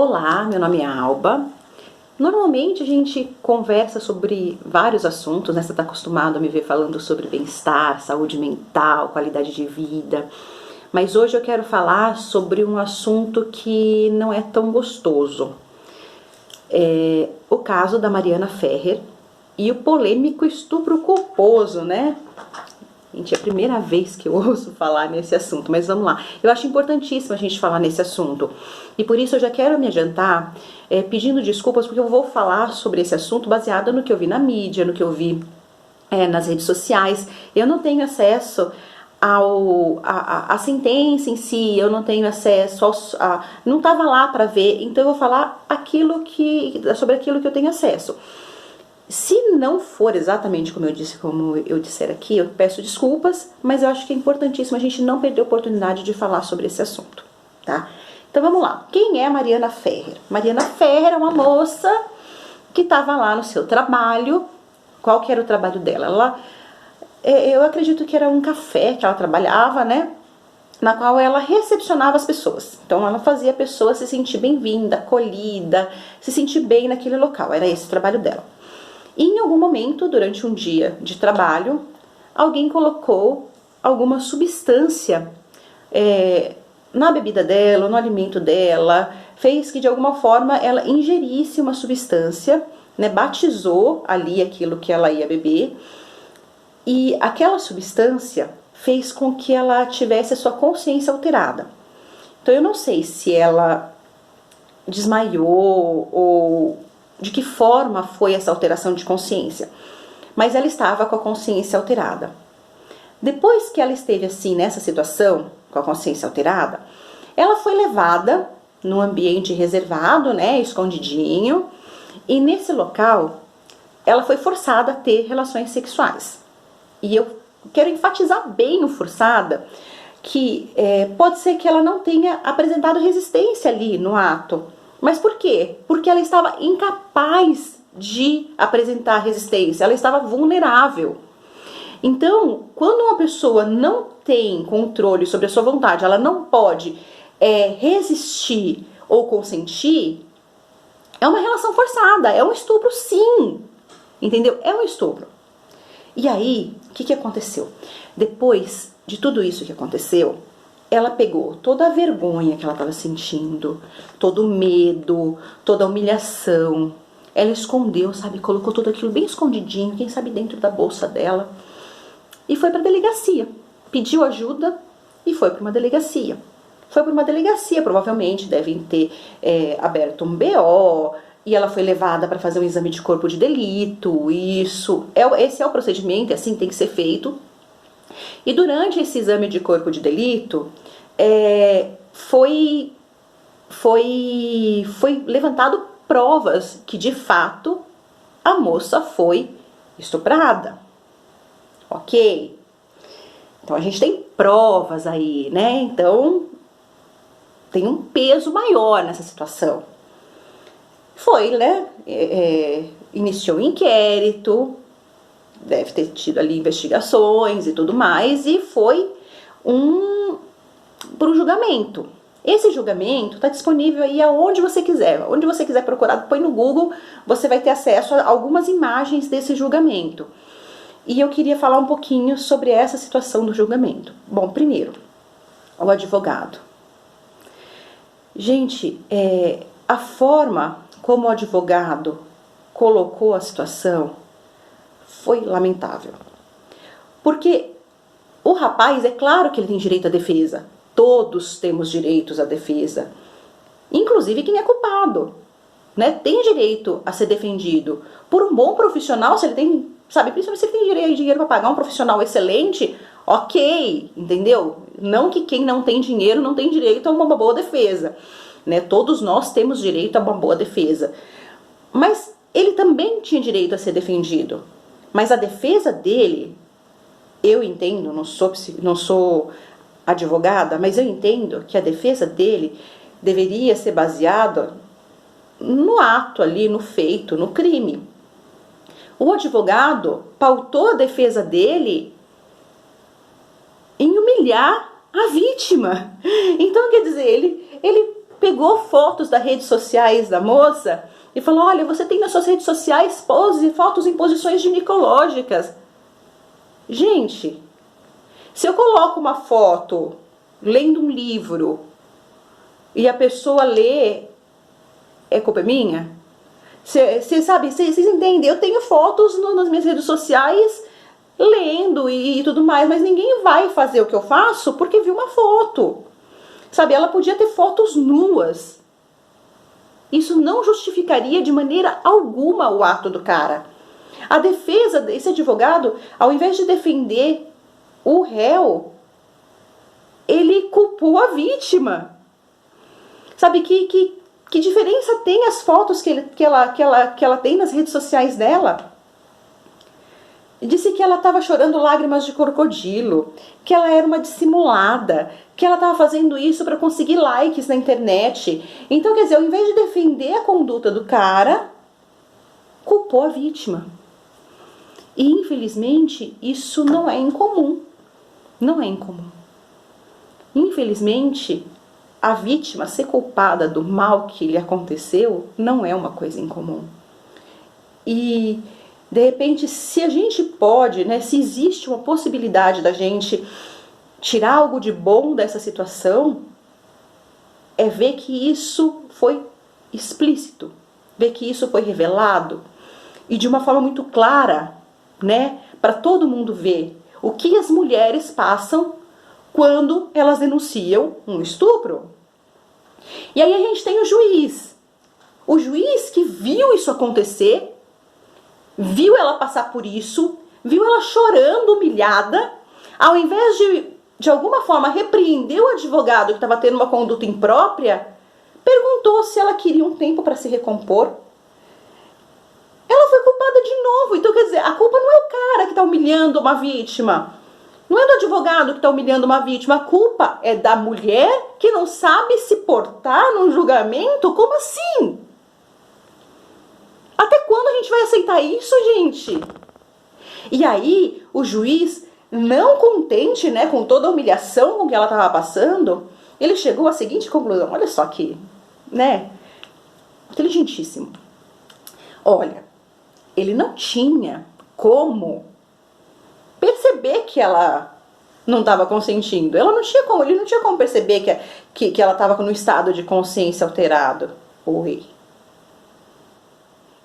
Olá, meu nome é Alba. Normalmente a gente conversa sobre vários assuntos, né? Você está acostumado a me ver falando sobre bem-estar, saúde mental, qualidade de vida. Mas hoje eu quero falar sobre um assunto que não é tão gostoso. É o caso da Mariana Ferrer e o polêmico estupro culposo, né? Gente, é a primeira vez que eu ouço falar nesse assunto, mas vamos lá. Eu acho importantíssimo a gente falar nesse assunto. E por isso eu já quero me adiantar pedindo desculpas, porque eu vou falar sobre esse assunto baseado no que eu vi na mídia, no que eu vi nas redes sociais. Eu não tenho acesso à sentença em si, eu não tenho acesso não estava lá para ver, então eu vou falar sobre aquilo que eu tenho acesso. Se não for exatamente como eu disser aqui, eu peço desculpas, mas eu acho que é importantíssimo a gente não perder a oportunidade de falar sobre esse assunto, tá? Então vamos lá. Quem é a Mariana Ferrer? Mariana Ferrer é uma moça que estava lá no seu trabalho. Qual que era o trabalho dela? Eu acredito que era um café que ela trabalhava, né? Na qual ela recepcionava as pessoas. Então ela fazia a pessoa se sentir bem-vinda, acolhida, se sentir bem naquele local. Era esse o trabalho dela. E em algum momento, durante um dia de trabalho, alguém colocou alguma substância na bebida dela, no alimento dela, fez que de alguma forma ela ingerisse uma substância, né, batizou ali aquilo que ela ia beber, e aquela substância fez com que ela tivesse a sua consciência alterada. Então eu não sei se ela desmaiou ou de que forma foi essa alteração de consciência, mas ela estava com a consciência alterada. Depois que ela esteve assim nessa situação, com a consciência alterada, ela foi levada num ambiente reservado, né, escondidinho, e nesse local ela foi forçada a ter relações sexuais. E eu quero enfatizar bem o forçada, que pode ser que ela não tenha apresentado resistência ali no ato. Mas por quê? Porque ela estava incapaz de apresentar resistência, ela estava vulnerável. Então, quando uma pessoa não tem controle sobre a sua vontade, ela não pode resistir ou consentir, é uma relação forçada, é um estupro sim, entendeu? É um estupro. E aí, o que aconteceu? Depois de tudo isso que aconteceu, ela pegou toda a vergonha que ela estava sentindo, todo o medo, toda a humilhação. Ela escondeu, sabe? Colocou tudo aquilo bem escondidinho, quem sabe dentro da bolsa dela. E foi para a delegacia. Pediu ajuda e foi para uma delegacia. Foi para uma delegacia, provavelmente devem ter aberto um BO. E ela foi levada para fazer um exame de corpo de delito. Esse é o procedimento, assim tem que ser feito. E durante esse exame de corpo de delito, foi levantado provas que de fato a moça foi estuprada. Ok? Então a gente tem provas aí, né? Então tem um peso maior nessa situação. Foi, né? Iniciou um inquérito, deve ter tido ali investigações e tudo mais, e foi para um julgamento. Esse julgamento está disponível aí aonde você quiser. Onde você quiser procurar, põe no Google, você vai ter acesso a algumas imagens desse julgamento. E eu queria falar um pouquinho sobre essa situação do julgamento. Bom, primeiro, o advogado. Gente, a forma como o advogado colocou a situação foi lamentável. Porque o rapaz, é claro que ele tem direito à defesa. Todos temos direitos à defesa. Inclusive quem é culpado, né? Tem direito a ser defendido por um bom profissional, se ele tem, sabe, principalmente se ele tem dinheiro para pagar um profissional excelente, ok, entendeu? Não que quem não tem dinheiro não tem direito a uma boa defesa, né? Todos nós temos direito a uma boa defesa. Mas ele também tinha direito a ser defendido. Mas a defesa dele, eu entendo, não sou advogada, mas eu entendo que a defesa dele deveria ser baseada no ato ali, no feito, no crime. O advogado pautou a defesa dele em humilhar a vítima. Então, quer dizer, ele pegou fotos das redes sociais da moça e falou, olha, você tem nas suas redes sociais fotos em posições ginecológicas. Gente, se eu coloco uma foto lendo um livro e a pessoa lê, é culpa minha? Vocês entendem? Eu tenho fotos nas minhas redes sociais lendo e tudo mais, mas ninguém vai fazer o que eu faço porque viu uma foto. Sabe, ela podia ter fotos nuas. Isso não justificaria de maneira alguma o ato do cara. A defesa desse advogado, ao invés de defender o réu, ele culpou a vítima. Sabe, que diferença tem as fotos que ela tem nas redes sociais dela? Disse que ela estava chorando lágrimas de crocodilo, que ela era uma dissimulada, que ela estava fazendo isso para conseguir likes na internet. Então, quer dizer, ao invés de defender a conduta do cara, culpou a vítima. E, infelizmente, isso não é incomum. Não é incomum. Infelizmente, a vítima ser culpada do mal que lhe aconteceu não é uma coisa incomum. E, de repente, se a gente pode, né, se existe uma possibilidade da gente tirar algo de bom dessa situação, é ver que isso foi explícito, ver que isso foi revelado e de uma forma muito clara, né, para todo mundo ver o que as mulheres passam quando elas denunciam um estupro. E aí a gente tem o juiz que viu isso acontecer, viu ela passar por isso, viu ela chorando, humilhada, ao invés de alguma forma repreender o advogado que estava tendo uma conduta imprópria, perguntou se ela queria um tempo para se recompor. Ela foi culpada de novo. Então, quer dizer, a culpa não é o cara que está humilhando uma vítima, não é do advogado que está humilhando uma vítima, a culpa é da mulher que não sabe se portar num julgamento. Como assim? Até quando a gente vai aceitar isso, gente? E aí, o juiz, não contente, né, com toda a humilhação com que ela estava passando, ele chegou à seguinte conclusão, olha só que, né, inteligentíssimo. Olha, ele não tinha como perceber que ela não estava consentindo. Ele não tinha como perceber que ela estava no estado de consciência alterado. Oi.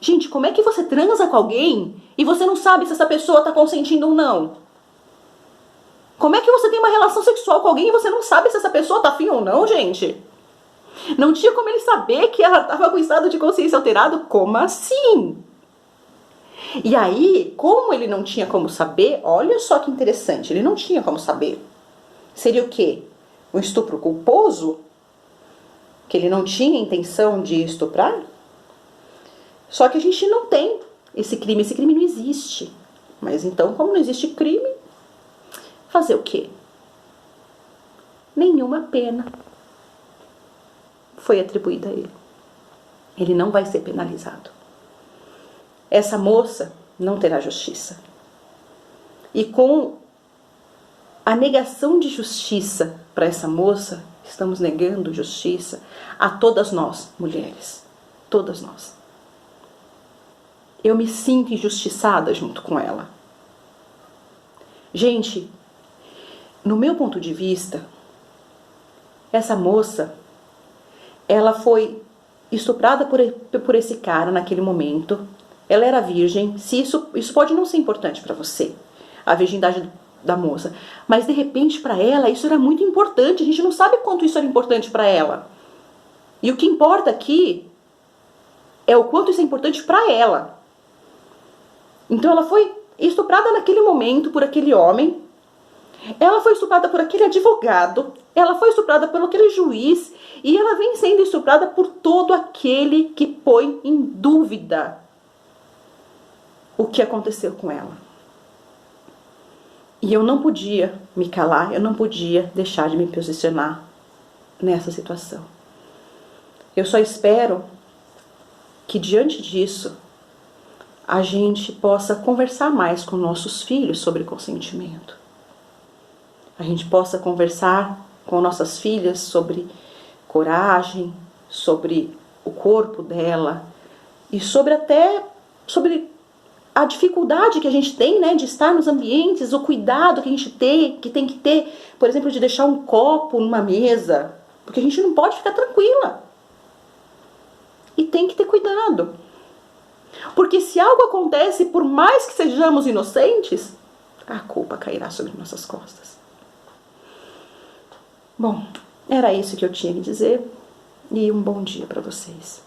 Gente, como é que você transa com alguém e você não sabe se essa pessoa está consentindo ou não? Como é que você tem uma relação sexual com alguém e você não sabe se essa pessoa está afim ou não, gente? Não tinha como ele saber que ela estava com estado de consciência alterado? Como assim? E aí, como ele não tinha como saber, olha só que interessante, ele não tinha como saber. Seria o quê? Um estupro culposo? Que ele não tinha intenção de estuprar? Só que a gente não tem esse crime não existe. Mas então, como não existe crime, fazer o quê? Nenhuma pena foi atribuída a ele. Ele não vai ser penalizado. Essa moça não terá justiça. E com a negação de justiça para essa moça, estamos negando justiça a todas nós, mulheres. Todas nós. Eu me sinto injustiçada junto com ela. Gente, no meu ponto de vista, essa moça, ela foi estuprada por esse cara naquele momento. Ela era virgem. Se isso pode não ser importante para você, a virgindade da moça, mas de repente para ela isso era muito importante. A gente não sabe quanto isso era importante para ela. E o que importa aqui é o quanto isso é importante para ela. Então ela foi estuprada naquele momento por aquele homem. Ela foi estuprada por aquele advogado. Ela foi estuprada por aquele juiz. E ela vem sendo estuprada por todo aquele que põe em dúvida o que aconteceu com ela. E eu não podia me calar, eu não podia deixar de me posicionar nessa situação. Eu só espero que diante disso a gente possa conversar mais com nossos filhos sobre consentimento. A gente possa conversar com nossas filhas sobre coragem, sobre o corpo dela e sobre a dificuldade que a gente tem, né, de estar nos ambientes, o cuidado que a gente tem, que tem que ter, por exemplo, de deixar um copo numa mesa, porque a gente não pode ficar tranquila. E tem que ter cuidado. Porque se algo acontece, por mais que sejamos inocentes, a culpa cairá sobre nossas costas. Bom, era isso que eu tinha que dizer e um bom dia para vocês.